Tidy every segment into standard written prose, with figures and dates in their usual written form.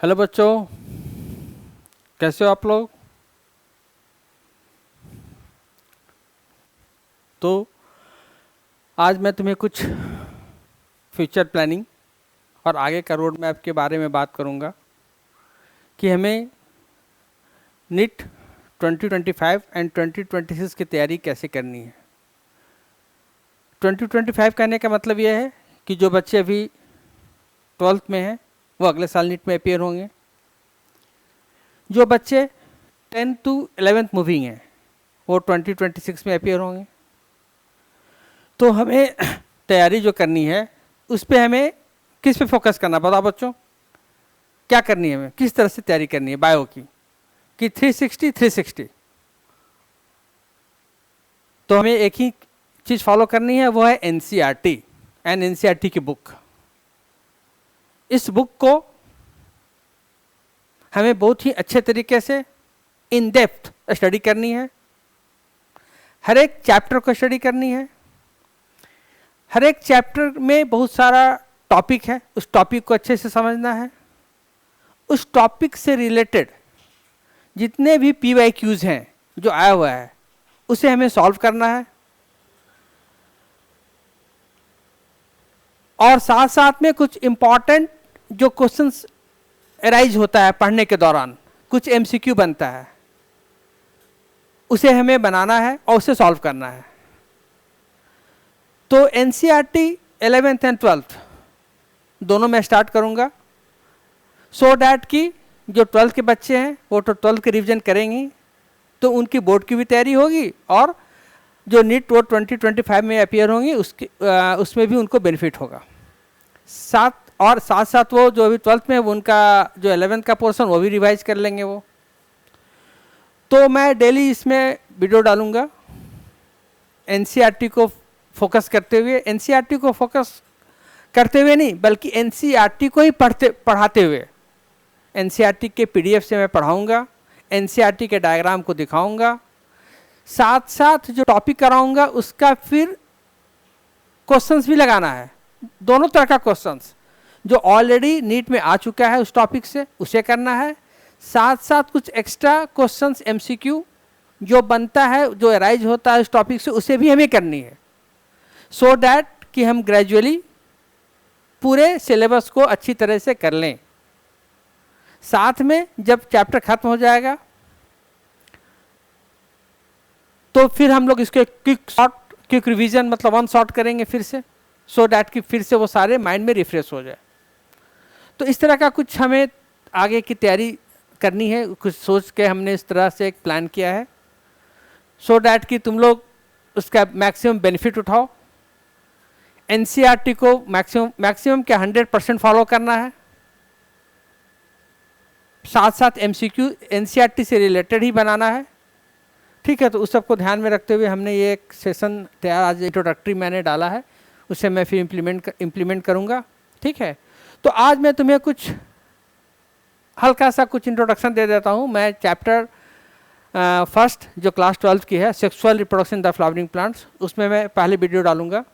Hello बच्चों, कैसे हो आप लोग। तो आज मैं तुम्हें कुछ फ्यूचर प्लानिंग और आगे का रोड मैप के बारे में बात करूंगा कि हमें नीट 2025 एंड 2026 की तैयारी कैसे करनी है। 2025 कहने का मतलब यह है कि जो बच्चे अभी 12th में हैं वो अगले साल नीट में अपियर होंगे। जो बच्चे 10 to 11th मूविंग हैं वो 2026 में अपियर होंगे। तो हमें तैयारी जो करनी है उस पे हमें किस पे फोकस करना, बताओ बच्चों, क्या करनी है, हमें किस तरह से तैयारी करनी है बायो की कि 360 तो हमें एक ही चीज़ फॉलो करनी है, वो है एनसीईआरटी एंड एनसीईआरटी की बुक। इस बुक को हमें बहुत ही अच्छे तरीके से इन डेप्थ स्टडी करनी है। हर एक चैप्टर को स्टडी करनी है। हर एक चैप्टर में बहुत सारा टॉपिक है, उस टॉपिक को अच्छे से समझना है। उस टॉपिक से रिलेटेड जितने भी PYQs हैं जो आया हुआ है उसे हमें सॉल्व करना है। और साथ साथ में कुछ इम्पॉर्टेंट जो क्वेश्चंस अराइज होता है पढ़ने के दौरान, कुछ MCQ बनता है, उसे हमें बनाना है और उसे सॉल्व करना है। तो NCERT 11th एंड 12th दोनों मैं स्टार्ट करूंगा सो डैट कि जो 12th के बच्चे हैं वो तो 12th के रिवीजन करेंगे तो उनकी बोर्ड की भी तैयारी होगी और जो नीट वो 2025 में अपियर होंगी उसमें भी उनको बेनिफिट होगा। साथ साथ वो जो अभी 12th में है वो उनका जो 11th का पोर्शन वो भी रिवाइज कर लेंगे वो। तो मैं डेली इसमें वीडियो डालूंगा NCERT को फोकस करते हुए, NCERT को फोकस करते हुए नहीं बल्कि NCERT को ही पढ़ाते हुए। NCERT के PDF से मैं पढ़ाऊंगा, NCERT के डायग्राम को दिखाऊंगा, साथ साथ जो टॉपिक कराऊंगा उसका फिर क्वेश्चंस भी लगाना है, दोनों तरह का क्वेश्चंस जो ऑलरेडी नीट में आ चुका है उस टॉपिक से उसे करना है, साथ साथ कुछ एक्स्ट्रा क्वेश्चंस MCQ जो बनता है जो अराइज होता है उस टॉपिक से उसे भी हमें करनी है सो डैट कि हम ग्रेजुअली पूरे सिलेबस को अच्छी तरह से कर लें। साथ में जब चैप्टर खत्म हो जाएगा तो फिर हम लोग इसके क्विक रिवीजन मतलब वन शॉट करेंगे फिर से सो डैट कि फिर से वो सारे माइंड में रिफ्रेश हो जाए। तो इस तरह का कुछ हमें आगे की तैयारी करनी है, कुछ सोच के हमने इस तरह से एक प्लान किया है सो डैट कि तुम लोग उसका मैक्सिमम बेनिफिट उठाओ। NCERT को मैक्सिमम क्या 100% फॉलो करना है, साथ साथ MCQ NCERT से रिलेटेड ही बनाना है। ठीक है, तो उस सबको ध्यान में रखते हुए हमने ये एक सेशन तैयार, आज इंट्रोडक्टरी मैंने डाला है उसे मैं फिर इम्प्लीमेंट करूँगा। ठीक है, तो आज मैं तुम्हें कुछ हल्का सा कुछ इंट्रोडक्शन दे देता हूँ। मैं चैप्टर फर्स्ट जो क्लास 12 की है, sexual reproduction the flowering plants, उसमें मैं पहले वीडियो डालूंगा।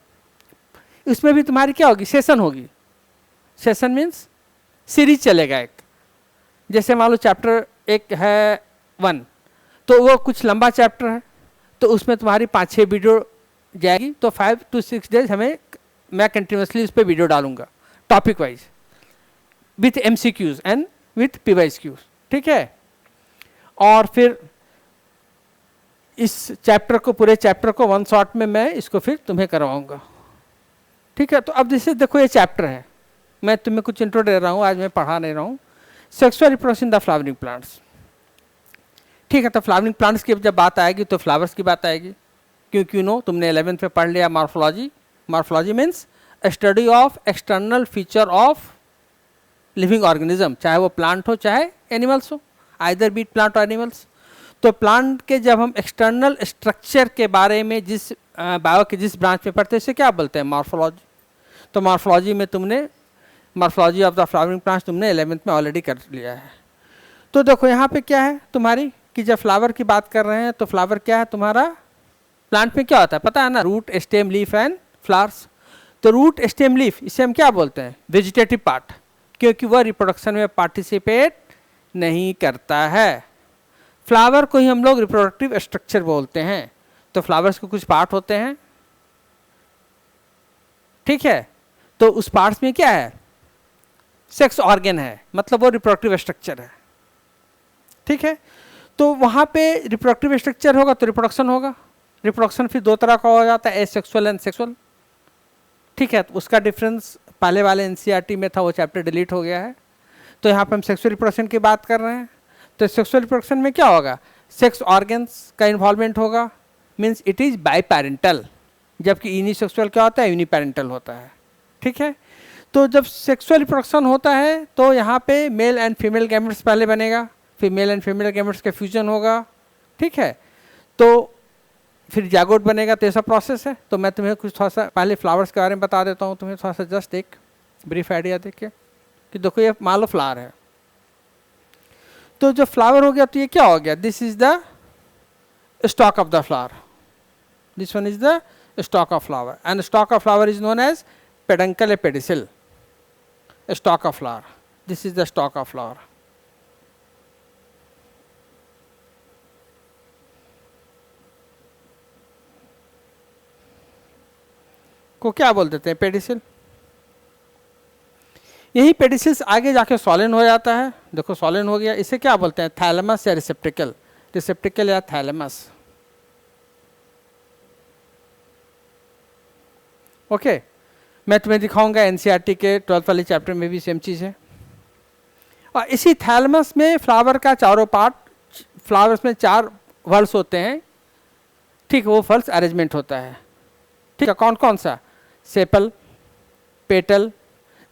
उसमें भी तुम्हारी क्या होगी, सेशन होगी। सेशन मीन्स सीरीज चलेगा एक, जैसे मान लो चैप्टर एक है 1 तो वो कुछ लंबा चैप्टर है तो उसमें तुम्हारी 5-6 वीडियो जाएगी, तो 5 to 6 डेज मैं कंटिन्यूसली उस पर वीडियो डालूंगा topic wise with MCQs and with PYQs। ठीक है, और फिर इस चैप्टर को, पूरे चैप्टर को वन शॉट में मैं इसको फिर तुम्हें करवाऊंगा। ठीक है, तो अब जैसे देखो ये चैप्टर है, मैं तुम्हें कुछ इंट्रो दे रहा हूँ, आज मैं पढ़ा नहीं रहा हूँ। Sexual reproduction the flowering plants. ठीक है, तो फ्लावरिंग प्लांट्स की जब बात आएगी तो फ्लावर्स की बात आएगी, क्योंकि तुमने 11th में पढ़ लिया morphology. Morphology means study of external feature of living organism, चाहे वो प्लांट हो चाहे एनिमल्स हो, आइदर बीट प्लांट और एनिमल्स। तो प्लांट के जब हम एक्सटर्नल स्ट्रक्चर के बारे में जिस बायो के जिस ब्रांच में पढ़ते हैं उसे क्या बोलते हैं, मॉर्फोलॉजी। तो मॉर्फोलॉजी में तुमने morphology of the flowering plants तुमने 11th में ऑलरेडी कर लिया है। तो देखो यहाँ पे क्या है तुम्हारी कि जब फ्लावर की बात कर रहे हैं तो फ्लावर क्या है तुम्हारा, प्लांट में क्या होता है पता है ना, root, stem, leaf and flowers. तो रूट, स्टेम, लीफ इसे हम क्या बोलते हैं, वेजिटेटिव पार्ट, क्योंकि वह रिप्रोडक्शन में पार्टिसिपेट नहीं करता है। फ्लावर को ही हम लोग रिप्रोडक्टिव स्ट्रक्चर बोलते हैं। तो फ्लावर्स के कुछ पार्ट होते हैं, ठीक है, तो उस पार्ट्स में क्या है, सेक्स ऑर्गन है, मतलब वो रिप्रोडक्टिव स्ट्रक्चर है, ठीक है। तो वहाँ पे रिप्रोडक्टिव स्ट्रक्चर होगा तो रिप्रोडक्शन होगा। रिप्रोडक्शन फिर दो तरह का हो जाता है, एसेक्सुअल एंड सेक्सुअल, ठीक है। तो उसका डिफरेंस पहले वाले एनसीईआरटी में था, वो चैप्टर डिलीट हो गया है। तो यहाँ पे हम सेक्सुअल रिप्रोडक्शन की बात कर रहे हैं। तो सेक्सुअल रिप्रोडक्शन में क्या होगा, सेक्स ऑर्गन्स का इन्वॉल्वमेंट होगा, means it is by parental, जबकि यूनिसेक्सुअल क्या होता है, यूनिपेरेंटल होता है, ठीक है। तो जब सेक्सुअल रिप्रोडक्शन होता है तो यहाँ पे मेल एंड फीमेल गैमेट्स पहले बनेगा, फिर मेल एंड फीमेल गैमेट्स का फ्यूजन होगा, ठीक है। तो फिर जागोट बनेगा, तो ऐसा प्रोसेस है। तो मैं तुम्हें कुछ थोड़ा सा पहले फ्लावर्स के बारे में बता देता हूँ तुम्हें, थोड़ा सा जस्ट एक ब्रीफ आइडिया देके कि देखो ये मान लो फ्लावर है। तो जब फ्लावर हो गया तो ये क्या हो गया, this is the stock of the flower, this one is the stalk of flower, and stalk of flower is known as peduncle or pedicel. A stalk of flower, this is the stalk of flower. को क्या बोल देते हैं, pedicel. यही पेडिसिल्स आगे जाके सॉलिन हो जाता है। देखो सॉलिन हो गया, इसे क्या बोलते हैं, थैलेमस या रिसेप्टिकल, रिसेप्टिकल या थैलेमस, ओके। मैं तुम्हें दिखाऊंगा एनसीईआरटी के 12th वाले चैप्टर में भी सेम चीज़ है। और इसी थैलेमस में फ्लावर का चारों पार्ट, फ्लावर्स में 4 वर्ल्स होते हैं, ठीक है, वो फर्स्ट अरेंजमेंट होता है, ठीक है। कौन कौन सा, sepal, petal,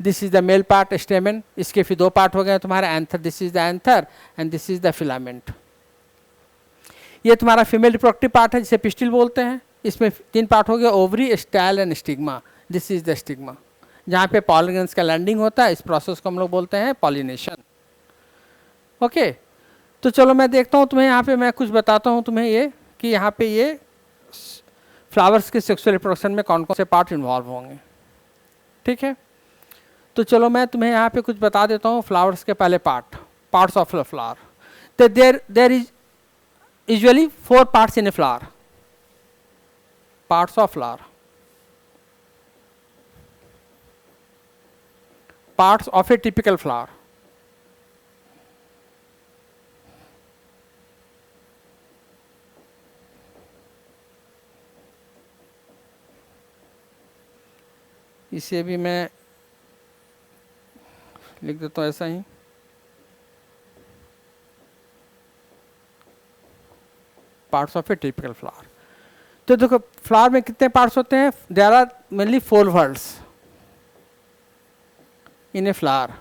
this is the male part स्टेमन, इसके फिर 2 पार्ट हो गए तुम्हारा, anther, this is the anther and this is the filament. ये तुम्हारा फीमेल रिप्रोडक्टिव पार्ट है जिसे पिस्टिल बोलते हैं। इसमें 3 पार्ट हो गया, ovary, style and stigma, this is the stigma, जहाँ पे पॉलिनेंस का लैंडिंग होता है। इस प्रोसेस को हम लोग बोलते हैं पॉलिनेशन, ओके। तो चलो मैं देखता हूँ तुम्हें यहाँ पे, मैं कुछ बताता हूँ तुम्हें ये कि यहाँ पे ये फ्लावर्स के सेक्सुअल रिप्रोडक्शन में कौन कौन से पार्ट इन्वॉल्व होंगे, ठीक है। तो चलो मैं तुम्हें यहाँ पे कुछ बता देता हूँ फ्लावर्स के पहले पार्ट्स ऑफ द फ्लावर। तो there is usually 4 parts in a flower, parts of flower, parts of a typical flower, इसे भी मैं लिख देता हूँ ऐसा ही, parts of a typical flower. तो देखो फ्लावर में कितने पार्ट्स होते हैं, there are mainly 4 whorls in a flower.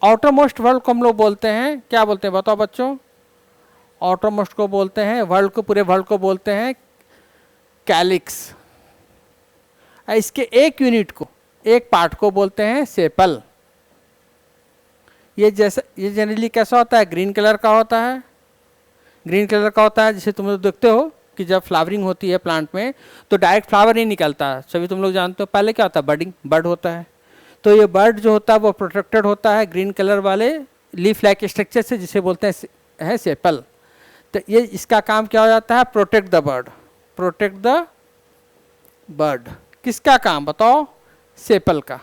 Outermost whorl को हम लोग बोलते हैं, क्या बोलते हैं बताओ बच्चों, आउटर मोस्ट को बोलते हैं, वर्ल्ड को, पूरे वर्ल्ड को बोलते हैं कैलिक्स। इसके एक यूनिट को, एक पार्ट को बोलते हैं सेपल। ये जनरली कैसा होता है, ग्रीन कलर का होता है, ग्रीन कलर का होता है। जिसे तुम लोग देखते हो कि जब फ्लावरिंग होती है प्लांट में तो डायरेक्ट फ्लावर नहीं निकलता, सभी तुम लोग जानते हो। पहले क्या होता है, बडिंग, बर्ड होता है। तो ये बर्ड जो होता है वो प्रोटेक्टेड होता है ग्रीन कलर वाले लीफ लाइक स्ट्रक्चर से, जिसे बोलते हैं सेपल। तो ये इसका काम क्या हो जाता है, protect the bird, protect the bird. किसका काम बताओ, सेपल का।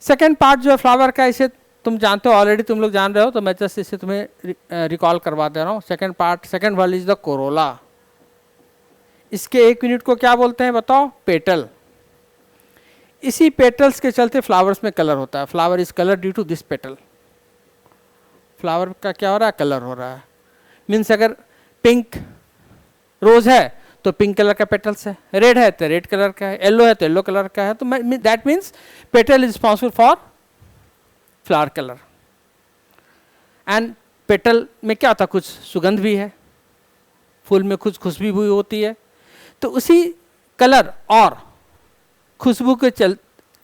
सेकेंड पार्ट जो है फ्लावर का, इसे तुम जानते हो ऑलरेडी, तुम लोग जान रहे हो, तो मैं जस्ट इसे तुम्हें रिकॉल करवा दे रहा हूँ। Second part, second world is the Corolla. इसके एक यूनिट को क्या बोलते हैं बताओ, पेटल। इसी पेटल्स के चलते फ्लावर्स में कलर होता है, flower is colour due to this petal. Flower का क्या हो रहा है, कलर हो रहा है। मीन्स अगर पिंक रोज है तो पिंक कलर का पेटल्स है, रेड है तो रेड कलर का है, येलो है तो येलो कलर का है। तो that means petal is responsible for flower colour. And petal में क्या होता है, कुछ सुगंध भी है, फूल में कुछ खुशबू भी होती है। तो उसी कलर और खुशबू के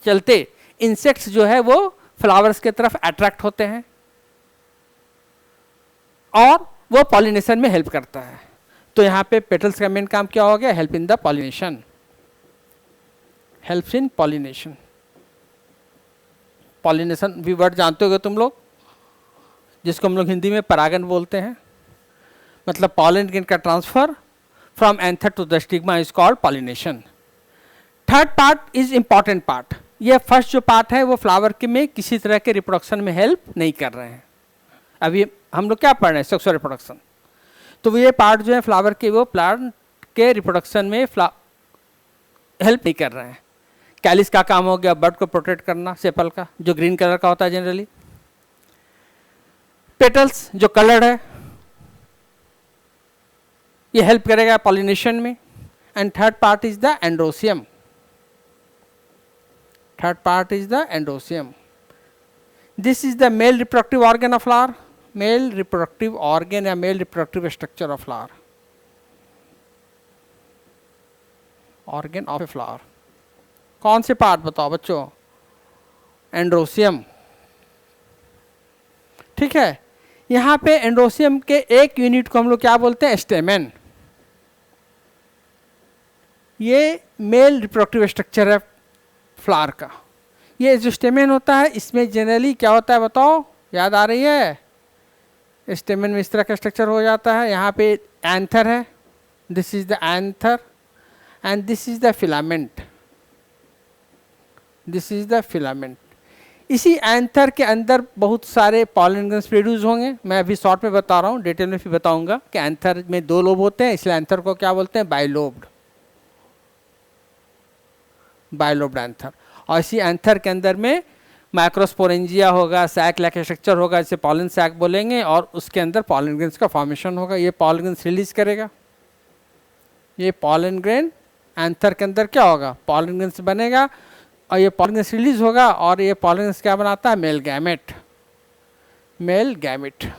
चलते इंसेक्ट्स जो है वो फ्लावर्स के तरफ अट्रैक्ट होते हैं और वो पॉलिनेशन में हेल्प करता है। तो यहाँ पे पेटल्स का मेन काम क्या हो गया, help in the pollination, helps in pollination. Pollination भी वर्ड जानते होगे तुम लोग, जिसको हम लोग हिंदी में परागन बोलते हैं। मतलब पॉलन ग्रेन का transfer from anther to the stigma is called pollination. Third part is important part. ये फर्स्ट जो पार्ट है वो फ्लावर के में किसी तरह के रिप्रोडक्शन में हेल्प नहीं कर रहे हैं। अभी हम लोग क्या पढ़ रहे हैं, सेक्सुअल रिप्रोडक्शन। तो ये पार्ट जो है फ्लावर के, वो प्लांट के रिप्रोडक्शन में हेल्प नहीं कर रहे हैं। कैलिस का काम हो गया बर्ड को प्रोटेक्ट करना, सेपल का जो ग्रीन कलर का होता है जनरली। पेटल्स जो कलर्ड है ये हेल्प करेगा पॉलिनेशन में। And third part is the androecium. Third part is the androecium. This is the male reproductive organ of flower. Male reproductive organ या male reproductive structure of flower, organ of a flower. कौन से part बताओ बच्चों? Androecium. ठीक है, यहां पे androecium के एक यूनिट को हम लोग क्या बोलते हैं? स्टेमेन। ये मेल रिप्रोडक्टिव स्ट्रक्चर है फ्लावर का। ये जो स्टेमेन होता है इसमें जनरली क्या होता है बताओ, याद आ रही है? स्टेमेन में इस तरह का स्ट्रक्चर हो जाता है। यहाँ पे एंथर है, this is the anther and this is the filament. This is the filament. इसी एंथर के अंदर बहुत सारे पॉलन ग्रेन्स प्रोड्यूस होंगे। मैं अभी शॉर्ट में बता रहा हूँ, डिटेल में भी बताऊंगा कि एंथर में 2 लोब होते हैं, इसलिए एंथर को क्या बोलते हैं? बाइलोब्ड। Bilobed anther. और इसी एंथर के अंदर में माइक्रोस्पोरेंजिया होगा, सैक लाइक स्ट्रक्चर होगा, इसे पॉलन सैक बोलेंगे, और उसके अंदर पॉलन ग्रेन्स का फॉर्मेशन होगा। ये पॉलन ग्रेन्स रिलीज करेगा। ये पॉलन ग्रेन एंथर के अंदर क्या होगा? पॉलन ग्रेन्स बनेगा और ये पॉलन ग्रेन्स रिलीज होगा, और ये पॉलन ग्रेन्स क्या बनाता है? Male gamete. Male gamete.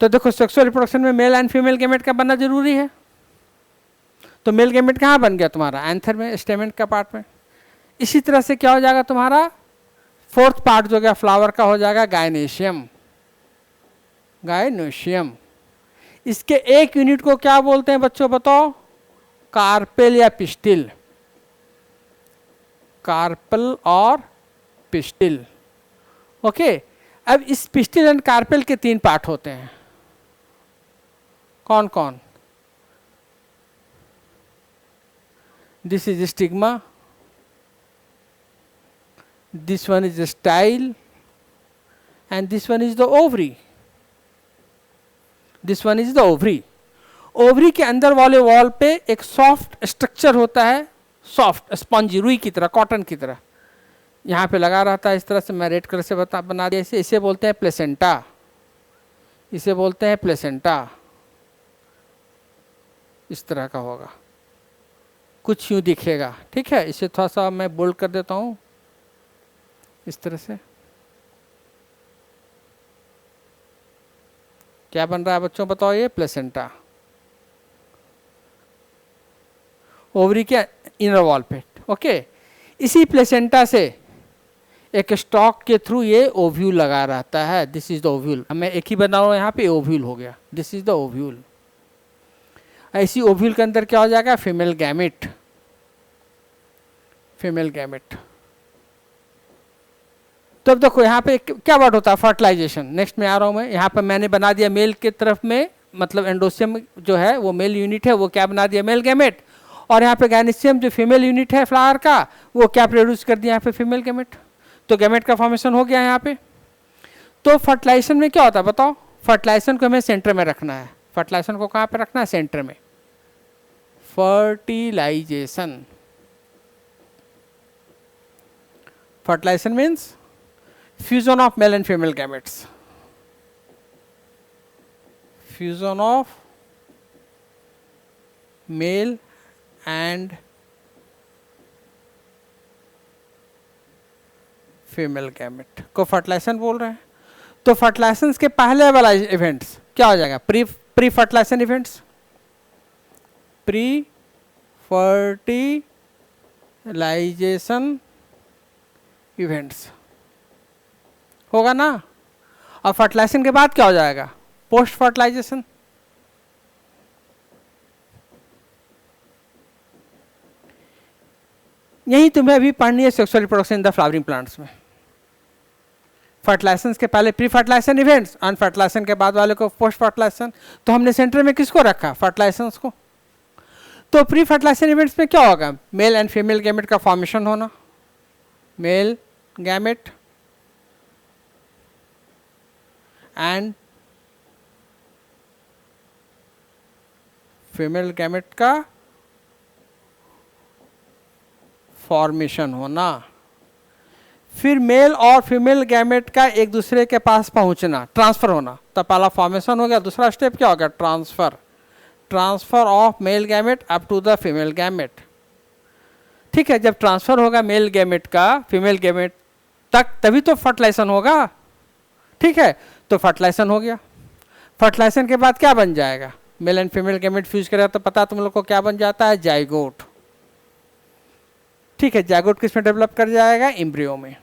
तो देखो सेक्सुअल रिप्रोडक्शन में मेल एंड फीमेल गैमेट का बनना जरूरी है। तो मेल गैमेट कहाँ बन गया तुम्हारा? एंथर में, स्टेमेन का पार्ट में। इसी तरह से क्या हो जाएगा तुम्हारा? फोर्थ पार्ट जो गया फ्लावर का हो जाएगा गायनेशियम। गायनेशियम। इसके एक यूनिट को क्या बोलते हैं बच्चों बताओ? कार्पेल या पिस्टिल। कार्पल और पिस्टिल। ओके, अब इस पिस्टिल एंड कार्पेल के 3 पार्ट होते हैं। कौन कौन? This is stigma, this one is the style, and this one is the ovary. This one is the ovary. Ovary के अंदर वाले वॉल पे एक सॉफ्ट स्ट्रक्चर होता है, सॉफ्ट स्पंजी, रुई की तरह, कॉटन की तरह यहाँ पे लगा रहता है। इस तरह से मैं रेड कलर से बना दिया। इसे बोलते हैं प्लेसेंटा। इसे बोलते हैं प्लेसेंटा। इस तरह का होगा, कुछ यूँ दिखेगा। ठीक है, इसे थोड़ा सा मैं बोल्ड कर देता हूँ इस तरह से। क्या बन रहा है बच्चों बताओ? ये प्लेसेंटा, ओवरी के इनर वॉल पे। ओके, इसी प्लेसेंटा से एक स्टॉक के थ्रू ये ओव्यूल लगा रहता है। This is the ovule. मैं एक ही बना रहा हूँ यहाँ पे, ओव्यूल हो गया। This is the ovule. इसी ओव्यूल के अंदर क्या हो जाएगा? Female gamete. Female gamete. तो अब देखो यहाँ पे क्या वर्ड होता है? फर्टिलाइजेशन। नेक्स्ट में आ रहा हूँ मैं। यहाँ पे मैंने बना दिया मेल की तरफ में, मतलब एंडोसियम जो है वो मेल यूनिट है, वो क्या बना दिया? Male gamete. और यहाँ पे गायनेसियम जो फीमेल यूनिट है फ्लावर का, वो क्या प्रोड्यूस कर दिया? यहाँ पे फीमेल गैमेट। तो गैमेट का फॉर्मेशन हो गया यहाँ पे। तो फर्टिलाइजेशन में क्या होता है बताओ? फर्टिलाइजेशन को हमें सेंटर में रखना है। फर्टिलाइजेशन को कहाँ पे रखना है? सेंटर में। Fertilisation. Fertilisation means fusion of male and female gametes. Fusion of male and female gamete को फर्टिलाइजेशन बोल रहे हैं। तो फर्टिलाइजेशन के पहले वाला इवेंट्स क्या हो जाएगा? Pre fertilisation events. Pre fertilisation events होगा ना। और फर्टिलाइजेशन के बाद क्या हो जाएगा? Post fertilisation. यही तुम्हें अभी पढ़नी है sexual reproduction in the flowering plants में। फर्टिलाइजेशन के पहले प्री फर्टिलाइजेशन इवेंट्स, और फर्टिलाइजेशन के बाद वाले को पोस्ट फर्टिलाइजेशन। तो हमने सेंटर में किसको रखा? फर्टिलाइजेशन को। तो प्री फर्टिलाइजेशन इवेंट्स में क्या होगा? मेल एंड फीमेल गैमेट का फॉर्मेशन होना, mail gamete and female gamete का फॉर्मेशन होना, फिर मेल और फीमेल गैमेट का एक दूसरे के पास पहुंचना, ट्रांसफर होना। तो पहला फॉर्मेशन हो गया, दूसरा स्टेप क्या हो गया? Transfer, transfer of male gamete up to the female gamete. ठीक है, जब ट्रांसफर होगा मेल गैमेट का फीमेल गैमेट तक, तभी तो फर्टिलाइजेशन होगा। ठीक है, तो फर्टिलाइजेशन हो गया। फर्टिलाइजेशन के बाद क्या बन जाएगा? Male and female gamete fuse करेगा तो पता तुम लोग को क्या बन जाता है? जाइगोट। ठीक है, जाइगोट किसमें डेवलप कर जाएगा? एम्ब्रियो में।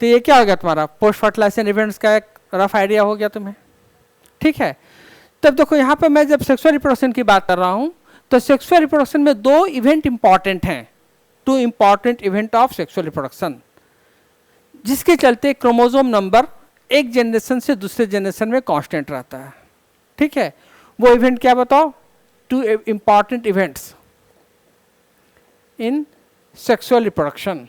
तो ये क्या हो गया तुम्हारा? पोस्ट फर्टिलाइजेशन इवेंट्स का एक रफ आइडिया हो गया तुम्हें। ठीक है, तब देखो यहाँ पे मैं जब सेक्सुअल रिप्रोडक्शन की बात कर रहा हूँ, तो सेक्सुअल रिप्रोडक्शन में दो इवेंट इंपॉर्टेंट हैं, to important event of sexual reproduction, जिसके चलते क्रोमोसोम नंबर एक जनरेशन से दूसरे जनरेशन में कांस्टेंट रहता है। ठीक है, वो इवेंट क्या बताओ? Two important events in sexual reproduction.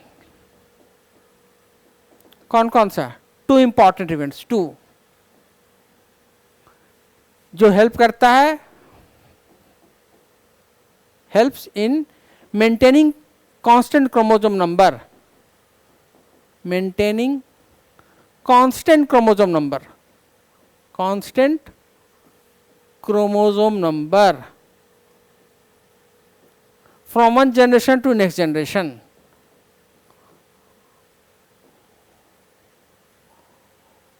कौन कौन सा? टू इंपॉर्टेंट इवेंट्स, टू, जो हेल्प करता है, helps in maintaining constant chromosome number, maintaining constant chromosome number, constant chromosome number from one generation to next generation,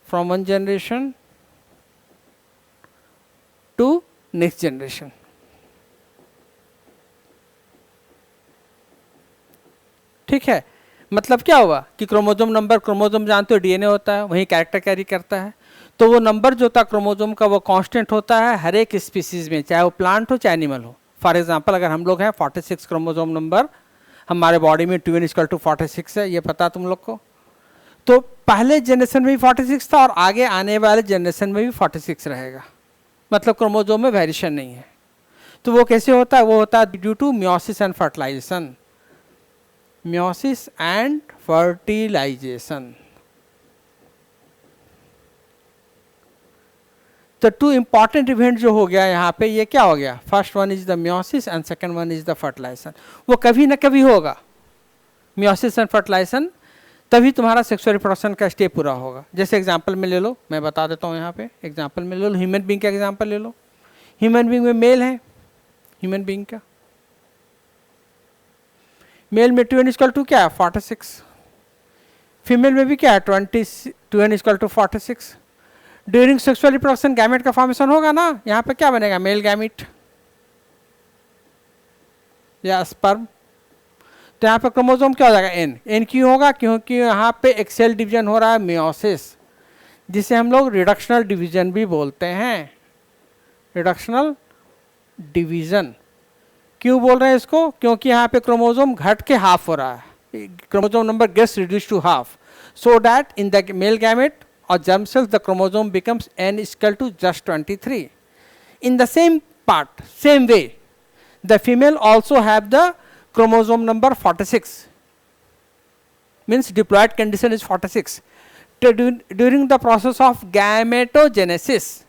from one generation to next generation। ठीक है, मतलब क्या हुआ कि क्रोमोसोम नंबर, क्रोमोसोम जानते हो डीएनए होता है, वही कैरेक्टर कैरी करता है, तो वो नंबर जो होता है क्रोमोसोम का वो कांस्टेंट होता है हर एक स्पीसीज में, चाहे वो प्लांट हो चाहे एनिमल हो। फॉर एग्जाम्पल अगर हम लोग हैं 46 क्रोमोसोम नंबर, हमारे बॉडी में 2n=46 है, ये पता तुम लोग को। तो पहले जनरेशन में भी 46 था और आगे आने वाले जनरेशन में भी 46 रहेगा, मतलब क्रोमोसोम में वेरिएशन नहीं है। तो वो कैसे होता है? वो होता है due to meiosis and fertilisation, meiosis and fertilisation. तो टू इंपॉर्टेंट इवेंट जो हो गया यहाँ पे, ये क्या हो गया? First one is the meiosis and second one is the fertilisation. वो कभी ना कभी होगा, मियोसिस एंड फर्टिलाइजेशन, तभी तुम्हारा सेक्सुअल रिप्रोडक्शन का स्टेप पूरा होगा। जैसे एग्जांपल में ले लो, मैं बता देता हूँ यहाँ पे एग्जांपल में ले लो, ह्यूमन बीइंग का एग्जांपल ले लो। ह्यूमन बीइंग में मेल है, ह्यूमन बीइंग का मेल में 2n= क्या है? 46। फीमेल में भी क्या है? 2n=46। During sexual reproduction gamete का फॉर्मेशन होगा ना, यहाँ पे क्या बनेगा? मेल गैमेट या स्पर्म। तो यहाँ पे क्रोमोसोम क्या हो जाएगा? एन। एन क्यों होगा? क्योंकि यहाँ पे एक सेल डिवीजन हो रहा है, मियोसिस, जिसे हम लोग रिडक्शनल डिवीजन भी बोलते हैं। रिडक्शनल डिवीजन क्यों बोल रहे हैं इसको? क्योंकि यहाँ पे क्रोमोसोम घट के हाफ हो रहा है, chromosome number gets reduced to half, so that in the male gamete or germ cells the chromosome becomes n=just 23. In the same part, same way, the female also have the chromosome number 46, means diploid condition is 46. During the process of gametogenesis,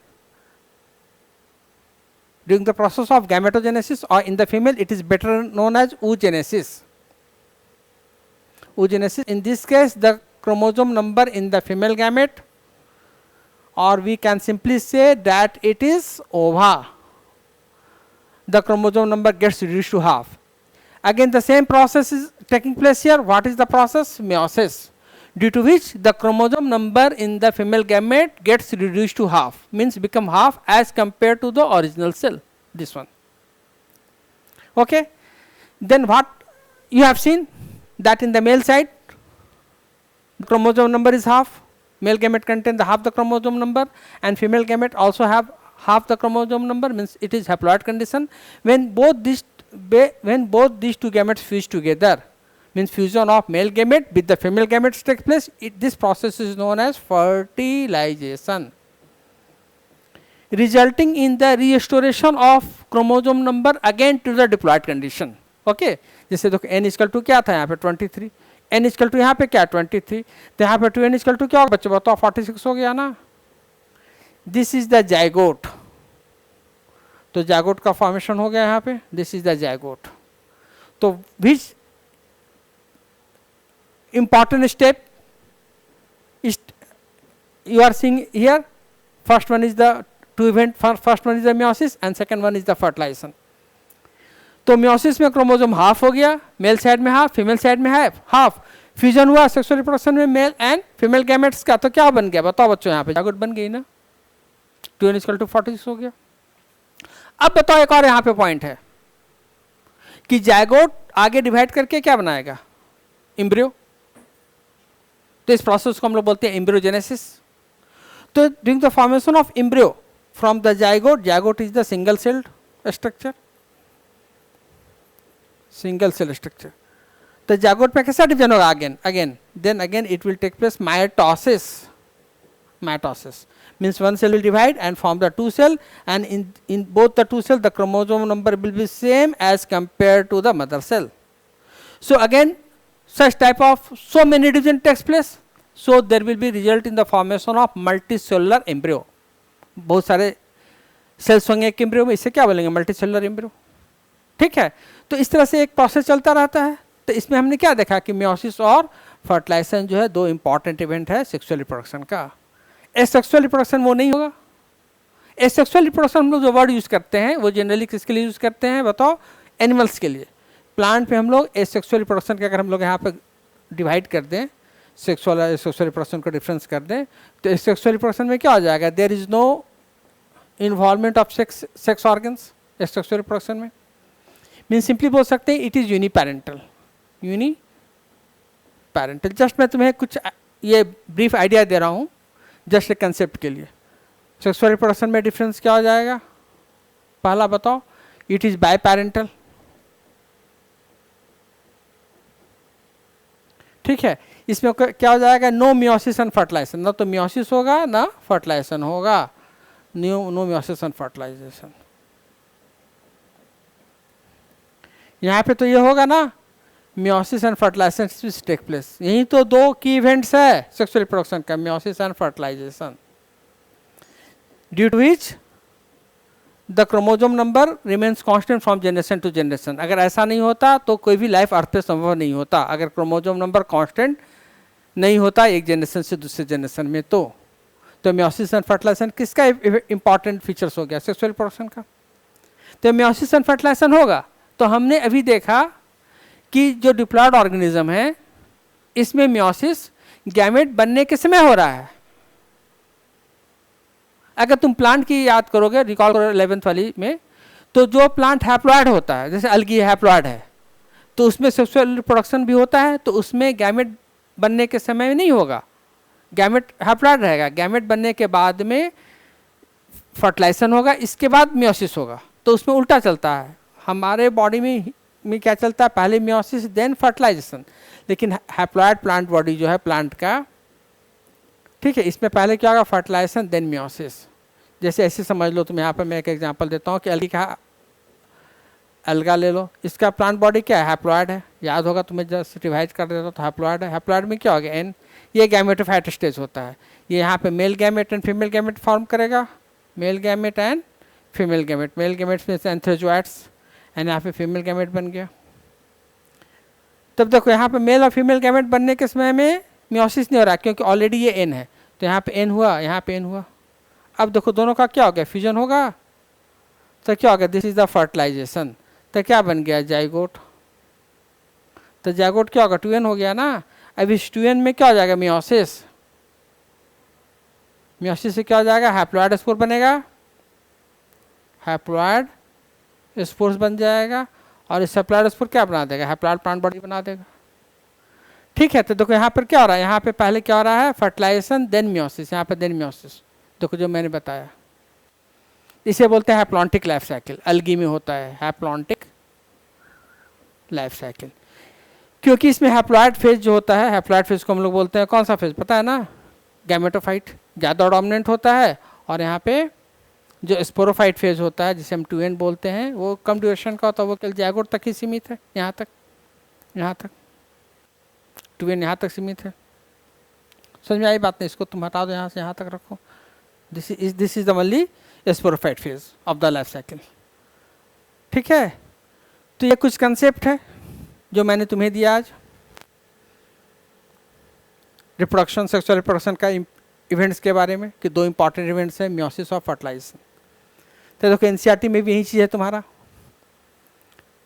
during the process of gametogenesis, or in the female it is better known as oogenesis. Oogenesis, in this case the chromosome number in the female gamete, or we can simply say that it is ova, the chromosome number gets reduced to half. Again the same process is taking place here. What is the process? Meiosis, due to which the chromosome number in the female gamete gets reduced to half, means become half as compared to the original cell, this one. Okay, then what you have seen that in the male side the chromosome number is half, male gamete contain the half the chromosome number, and female gamete also have half the chromosome number, means it is haploid condition. When both these two gametes fuse together, means fusion of male gamete with the female gametes takes place. This process is known as fertilization, resulting in the restoration of chromosome number again to the diploid condition. Okay, जैसे देखो n equal to क्या था यहाँ पे 23, n equal to यहाँ पे क्या 23, तो यहाँ पे 2n इक्वल टू क्या होगा बच्चों बताओ 46 हो गया ना. दिस इज द जाइगोट, तो जाइगोट का फॉर्मेशन हो गया यहाँ पे. This is the zygote. तो विच important step is you are seeing here? First one is the two event, first one is the meiosis and second one is the fertilization. तो meiosis में chromosome half हो गया, male side में half, female side में half. Fusion हुआ sexual reproduction में male and female gametes का, तो क्या बन गया बताओ बच्चों यहाँ पे जाइगोट बन गई ना. 2n इक्वल टू 46 हो गया. अब बताओ एक और यहाँ पे पॉइंट है कि जाइगोट आगे डिवाइड करके क्या बनाएगा एम्ब्रियो. तो इस प्रोसेस को हम लोग बोलते हैं एम्ब्रियोजेनेसिस. तो during the formation of embryo from the zygote, zygote is the single celled structure, single cell structure. तो जाइगोट में कैसा डिवीजन होगा then again it will take place mitosis. Mitosis means one cell will divide and form the two cell, and in both the two cell the chromosome number will be same as compared to the mother cell. So again such type of so many division takes place, so there will be result in the formation of multicellular embryo. बहुत सारे sales होंगे एक embryo में, इसे क्या बोलेंगे multicellular embryo. ठीक है, तो इस तरह से एक प्रोसेस चलता रहता है. तो इसमें हमने क्या देखा कि मेयोसिस और फर्टिलाइजेशन जो है दो इंपॉर्टेंट इवेंट है सेक्सुअल रिप्रोडक्शन का. एसेक्सुअल रिप्रोडक्शन वो नहीं होगा. एसेक्सुअल रिप्रोडक्शन हम लोग जो वर्ड यूज करते हैं वो जनरली किसके लिए यूज करते हैं बताओ, एनिमल्स के लिए. प्लांट पे हम लोग एसेक्सुअल रिप्रोडक्शन के अगर हम लोग यहाँ पे डिवाइड कर दें, सेक्सुअल एसेक्सुअल रिप्रोडक्शन को डिफरेंस कर दें, तो एसेक्सुअल रिप्रोडक्शन में क्या हो जाएगा, there is no involvement of sex organs asexual reproduction में. मीन सिंपली बोल सकते हैं it is uniparental. Uniparental just मैं तुम्हें कुछ ये ब्रीफ आइडिया दे रहा हूँ जस्ट एक कंसेप्ट के लिए. सेक्सुअल रिप्रोडक्शन में डिफरेंस क्या हो जाएगा, पहला बताओ इट इज बाय पैरेंटल. ठीक है, इसमें क्या हो जाएगा, नो मियोसिस एंड फर्टिलाइजेशन. ना तो मियोसिस होगा ना फर्टिलाइजेशन होगा. No meiosis and fertilisation. यहाँ पे तो ये होगा ना meiosis and fertilisation take place. यही तो दो की इवेंट्स है सेक्सुअल रिप्रोडक्शन का, meiosis and fertilisation, due to which the chromosome number remains constant from generation to generation. अगर ऐसा नहीं होता तो कोई भी लाइफ अर्थ पे संभव नहीं होता. अगर क्रोमोसोम नंबर कांस्टेंट नहीं होता एक जनरेशन से दूसरे जनरेशन में, तो मियोसिस एंड फर्टिलाइजेशन किसका इंपॉर्टेंट फीचर्स हो गया, सेक्सुअल रिप्रोडक्शन का. तो मियोसिस एंड फर्टिलाइजेशन होगा. तो हमने अभी देखा कि जो डिप्लॉयड ऑर्गेनिज्म है इसमें मियोसिस गैमेट बनने के समय हो रहा है. अगर तुम प्लांट की याद करोगे, रिकॉल करो 11th वाली में, तो जो प्लांट हैप्लॉयड होता है, जैसे अलगी हैप्लॉयड है, तो उसमें सेक्सुअल रिप्रोडक्शन भी होता है. तो उसमें गैमेट बनने के समय में नहीं होगा, गैमेट हैप्लॉयड रहेगा. गैमेट बनने के बाद में फर्टिलाइजेशन होगा, इसके बाद मियोसिस होगा. तो उसमें उल्टा चलता है. हमारे बॉडी में क्या चलता है, पहले मियोसिस देन फर्टिलाइजेशन. लेकिन हैप्लॉयड प्लांट बॉडी जो है प्लांट का, ठीक है, इसमें पहले क्या होगा फर्टिलाइजेशन देन मियोसिस. जैसे ऐसे समझ लो तुम, यहाँ पर मैं एक एग्जांपल देता हूँ कि अलगी का अलगा ले लो, इसका प्लांट बॉडी क्या है, हैप्लॉयड है. याद होगा तुम्हें जस्ट रिवाइज कर देता तो हैप्लॉयड है. हैप्लॉयड में क्या हो गया एन, ये गैमेटोफाइट स्टेज होता है. ये यहाँ पे male gamete and female gamete form करेगा, male gamete and female gamete. Male gametes में एंथ्रोजोइट्स एंड यहाँ पे फीमेल गैमेट बन गया. तब देखो यहाँ पे मेल और फीमेल गैमेट बनने के समय में मियोसिस नहीं हो रहा क्योंकि ऑलरेडी ये एन है. तो यहाँ पे एन हुआ, यहाँ पे एन हुआ. अब देखो दोनों का क्या हो गया, फ्यूजन होगा. तो क्या हो गया, दिस इज द फर्टिलाइजेशन. तो क्या बन गया, जाइगोट. तो जाइगोट क्या होगा, 2n हो गया ना. अब इस 2n में क्या हो जाएगा, मियोसिस. मियोसिस से क्या हो जाएगा, हैप्लॉयड स्पोर बनेगा, हैप्लॉयड स्पोर्स बन जाएगा. और इस हैप्लॉयड स्पोर क्या बना देगा, हैप्लॉयड प्लांट बॉडी बना देगा. ठीक है, तो देखो यहाँ पर क्या हो रहा है, यहाँ पे पहले क्या हो रहा है, फर्टिलाइजेशन देन मियोसिस, यहाँ पे देन मियोसिस. देखो जो मैंने बताया, इसे बोलते हैं हैप्लॉन्टिक लाइफ साइकिल. अलगी में होता है हैप्लॉन्टिक लाइफ साइकिल. क्योंकि इसमें हैप्लॉइड फेज जो होता है, हैप्लॉइड फेज को हम लोग बोलते हैं कौन सा फेज पता है ना, गैमेटोफाइट ज़्यादा डोमिनेंट होता है, और यहाँ पे जो स्पोरोफाइट फेज होता है जिसे हम 2n बोलते हैं वो कम ड्यूरेशन का होता है, वो केवल जाइगोट तक ही सीमित है, यहाँ तक 2n यहाँ तक सीमित है। समझ में आई बात नहीं, इसको तुम हटा दो यहाँ से, यहाँ तक रखो। This is the only sporophyte phase of the life cycle. ठीक है, तो ये कुछ कंसेप्ट है जो मैंने तुम्हें दिया आज रिप्रोडक्शन, सेक्सुअल रिप्रोडक्शन का इवेंट्स के बारे में, कि 2 इंपॉर्टेंट इवेंट्स हैं, मियोसिस और फर्टिलाइजेशन। तो देखो एनसीईआरटी में भी यही चीज़ है तुम्हारा।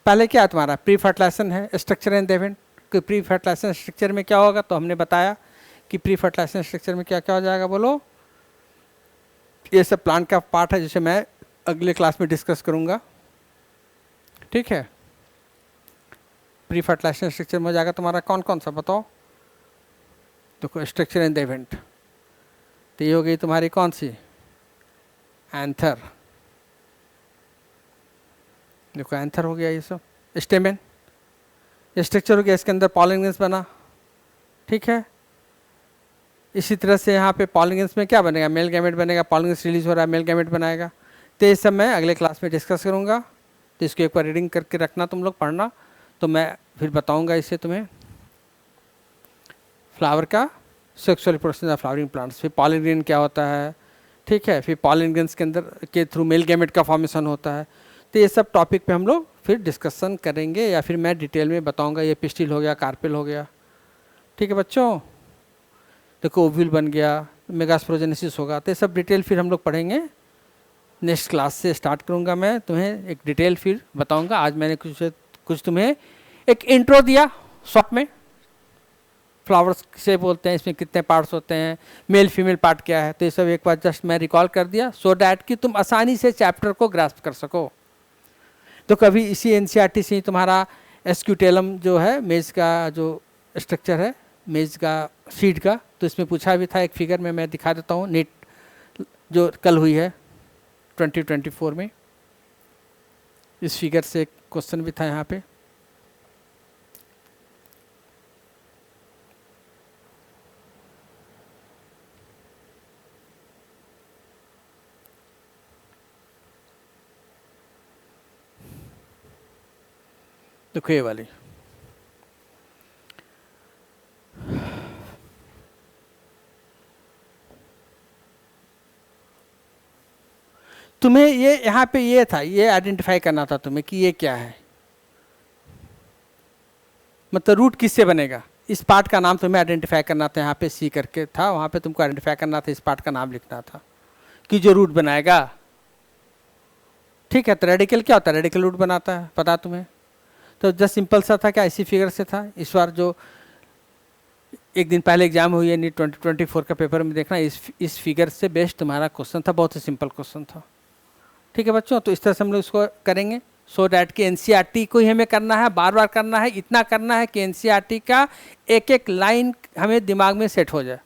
पहले क्या है तुम्हारा, प्री फर्टिलाइजेशन है, स्ट्रक्चर एंड इवेंट। कि प्री फर्टिलाइजेशन स्ट्रक्चर में क्या होगा, तो हमने बताया कि प्री फर्टिलाइजेशन स्ट्रक्चर में क्या क्या हो जाएगा, बोलो। ये सब प्लांट का पार्ट है जिसे मैं अगले क्लास में डिस्कस करूँगा। ठीक है, प्री फर्टिलाइजेशन स्ट्रक्चर में हो जाएगा तुम्हारा कौन कौन सा, बताओ। देखो स्ट्रक्चर एंड द इवेंट, तो ये हो गई तुम्हारी कौन सी, एंथर। देखो एंथर हो गया ये सब, स्टेमेन स्ट्रक्चर हो गया, इसके अंदर पॉलिन ग्रेन्स बना। ठीक है, इसी तरह से यहाँ पे पॉलिन ग्रेन्स में क्या बनेगा, मेल गैमेट बनेगा, पॉलिन ग्रेन्स रिलीज हो रहा है, मेल गैमेट बनाएगा। तो ये सब मैं अगले क्लास में डिस्कस करूँगा, तो इसको एक बार रीडिंग करके रखना तुम लोग, पढ़ना, तो मैं फिर बताऊँगा इससे तुम्हें। फ्लावर का sexual reproduction of flowering plants, फिर पॉलिन ग्रेन क्या होता है। ठीक है, फिर पॉलिन ग्रेन्स के अंदर के थ्रू मेल गैमेट का फॉर्मेशन होता है। तो ये सब टॉपिक पे हम लोग फिर डिस्कशन करेंगे, या फिर मैं डिटेल में बताऊंगा। ये पिस्टिल हो गया, कार्पेल हो गया। ठीक है बच्चों, देखो ओव्यूल बन गया, मेगास्पोरोजेनेसिस होगा, तो ये सब डिटेल फिर हम लोग पढ़ेंगे। नेक्स्ट क्लास से स्टार्ट करूंगा मैं, तुम्हें एक डिटेल फिर बताऊंगा। आज मैंने कुछ तुम्हें एक इंट्रो दिया शॉर्ट में, फ्लावर्स से बोलते हैं, इसमें कितने पार्ट्स होते हैं, मेल फीमेल पार्ट क्या है, तो ये सब एक बार जस्ट मैं रिकॉल कर दिया, सो डैट कि तुम आसानी से चैप्टर को ग्रास्प कर सको। तो कभी इसी एनसीईआरटी से ही तुम्हारा एस्क्यूटेलम जो है, मेज का जो स्ट्रक्चर है, मेज का सीड का, तो इसमें पूछा भी था एक फिगर में, मैं दिखा देता हूँ, नीट जो कल हुई है 2024 में, इस फिगर से एक क्वेश्चन भी था यहाँ पे। देखो ये वाली, तुम्हें ये यहाँ पे ये था, ये आइडेंटिफाई करना था तुम्हें कि ये क्या है, मतलब रूट किससे बनेगा। इस पार्ट का नाम तुम्हें आइडेंटिफाई करना था, यहाँ पे सी करके था, वहाँ पे तुमको आइडेंटिफाई करना था, इस पार्ट का नाम लिखना था कि जो रूट बनाएगा। ठीक है, तो रेडिकल क्या होता है, रेडिकल रूट बनाता है, पता तुम्हें। तो जस्ट सिंपल सा था, क्या इसी फिगर से था। इस बार जो एक दिन पहले एग्जाम हुई है नीट 2024 का पेपर में देखना, इस फिगर से बेस्ड तुम्हारा क्वेश्चन था, बहुत ही सिंपल क्वेश्चन था। ठीक है बच्चों, तो इस तरह से हम लोग इसको करेंगे, सो डैट कि एनसीईआरटी को ही हमें करना है, बार बार करना है, इतना करना है कि एनसीईआरटी का एक एक लाइन हमें दिमाग में सेट हो जाए।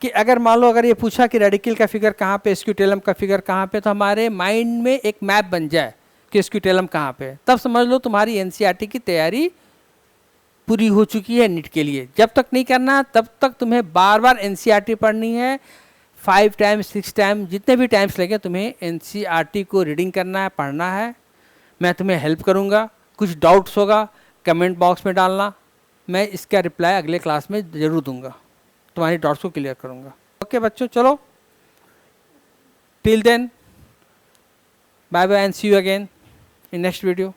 कि अगर मान लो अगर ये पूछा कि रेडिकल का फिगर कहाँ पे, स्क्यूटेलम का फिगर कहाँ पे, तो हमारे माइंड में एक मैप बन जाए कि स्क्यूटेलम कहाँ पे, तब समझ लो तुम्हारी एनसीईआरटी की तैयारी पूरी हो चुकी है नीट के लिए। जब तक नहीं करना तब तक तुम्हें बार बार एनसीईआरटी पढ़नी है, 5 टाइम्स 6 टाइम जितने भी टाइम्स लगे तुम्हें एनसीईआरटी को रीडिंग करना है, पढ़ना है। मैं तुम्हें हेल्प करूँगा, कुछ डाउट्स होगा कमेंट बॉक्स में डालना, मैं इसका रिप्लाई अगले क्लास में ज़रूर दूंगा, तुम्हारी डाउट्स को क्लियर करूँगा। ओके बच्चों, चलो till then bye bye and see you again in next video.